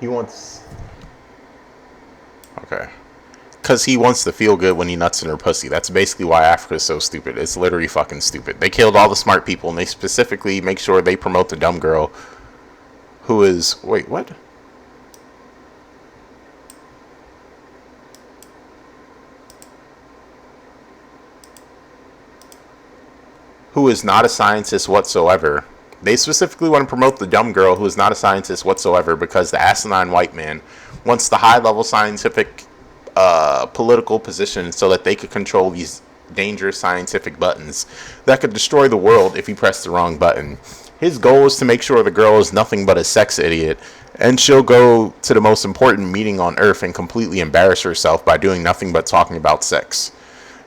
He wants. Okay. Because he wants to feel good when he nuts in her pussy. That's basically why Africa is so stupid. It's literally fucking stupid. They killed all the smart people, and they specifically make sure they promote the dumb girl who is. Wait, what? Who is not a scientist whatsoever. They specifically want to promote the dumb girl who is not a scientist whatsoever because the asinine white man wants the high level scientific political position so that they could control these dangerous scientific buttons that could destroy the world if he pressed the wrong button. His goal is to make sure the girl is nothing but a sex idiot, and she'll go to the most important meeting on earth and completely embarrass herself by doing nothing but talking about sex.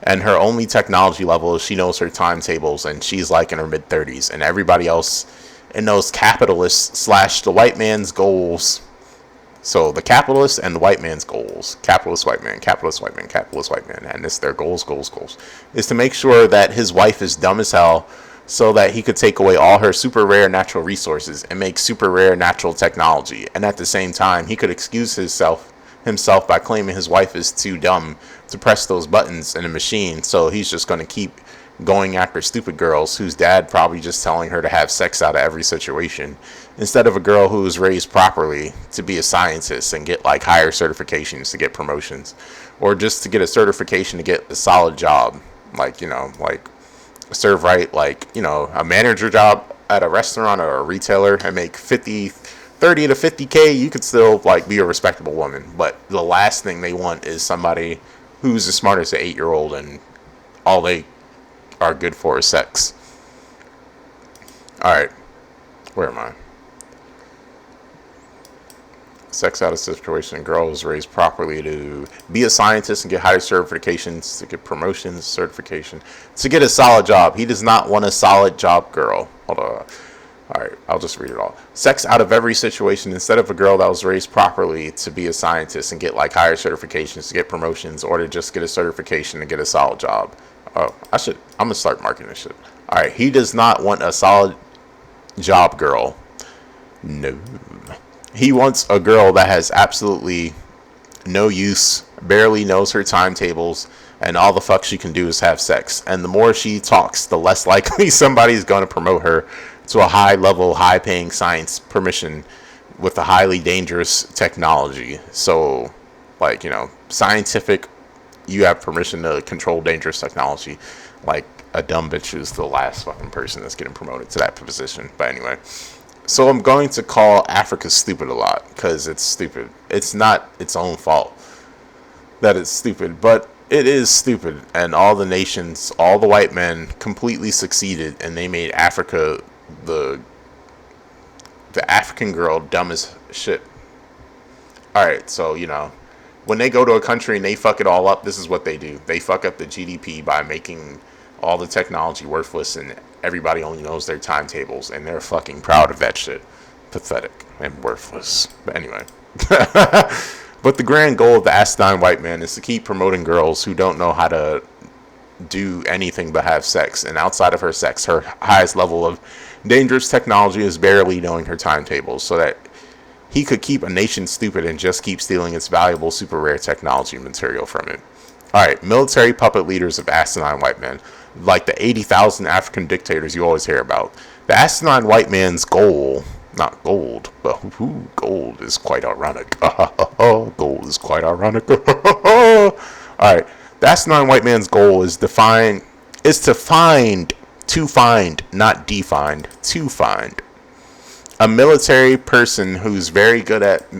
And her only technology level is she knows her timetables, and she's like in her mid 30s, and everybody else in those capitalists slash the white man's goals. So the capitalist and the white man's goals, capitalist white man, capitalist white man, capitalist white man, and it's their goals, is to make sure that his wife is dumb as hell so that he could take away all her super rare natural resources and make super rare natural technology. And at the same time, he could excuse himself by claiming his wife is too dumb to press those buttons in a machine, so he's just going to keep going after stupid girls whose dad probably just telling her to have sex out of every situation, instead of a girl who was raised properly to be a scientist and get like higher certifications to get promotions, or just to get a certification to get a solid job, like, you know, like serve right, like, you know, a manager job at a restaurant or a retailer and make 30 to 50K. You could still like be a respectable woman, but the last thing they want is somebody who's as smart as an 8-year-old and all they are good for is sex. Alright, where am I? Sex out of situation. Girl was raised properly to be a scientist and get higher certifications, to get promotions, certification, to get a solid job. He does not want a solid job girl. Hold on. Alright, I'll just read it all. Sex out of every situation instead of a girl that was raised properly to be a scientist and get like higher certifications, to get promotions, or to just get a certification and get a solid job. Oh, I'm gonna start marking this shit. Alright, he does not want a solid job girl. No. He wants a girl that has absolutely no use, barely knows her timetables, and all the fuck she can do is have sex. And the more she talks, the less likely somebody's going to promote her to a high level, high paying science permission with a highly dangerous technology. So, like, you know, scientific, you have permission to control dangerous technology. Like, a dumb bitch is the last fucking person that's getting promoted to that position. But anyway. So I'm going to call Africa stupid a lot because it's stupid. It's not its own fault that it's stupid, but it is stupid. And all the nations, all the white men completely succeeded, and they made Africa the African girl dumb as shit. Alright, so, you know, when they go to a country and they fuck it all up, this is what they do. They fuck up the GDP by making all the technology worthless, and everybody only knows their timetables, and they're fucking proud of that shit. Pathetic and worthless. But anyway. But the grand goal of the asinine white man is to keep promoting girls who don't know how to do anything but have sex. And outside of her sex, her highest level of dangerous technology is barely knowing her timetables, so that he could keep a nation stupid and just keep stealing its valuable super rare technology material from it. Alright, military puppet leaders of asinine white men, like the 80,000 African dictators you always hear about. The asinine white man's goal, not gold, but gold is quite ironic. Gold is quite ironic. Alright, the asinine white man's goal is to find, not defined, to find a military person who's very good at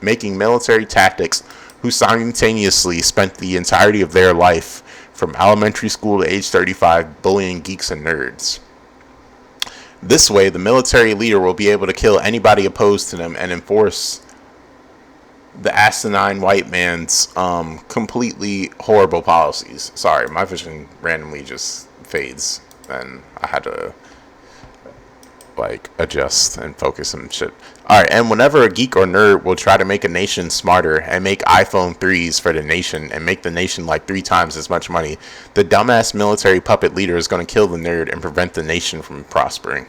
making military tactics, who simultaneously spent the entirety of their life from elementary school to age 35 bullying geeks and nerds. This way, the military leader will be able to kill anybody opposed to them and enforce the asinine white man's completely horrible policies. Sorry, my vision randomly just fades, and I had to like adjust and focus and shit. Alright, and whenever a geek or nerd will try to make a nation smarter and make iPhone 3s for the nation and make the nation like 3 times as much money, the dumbass military puppet leader is going to kill the nerd and prevent the nation from prospering.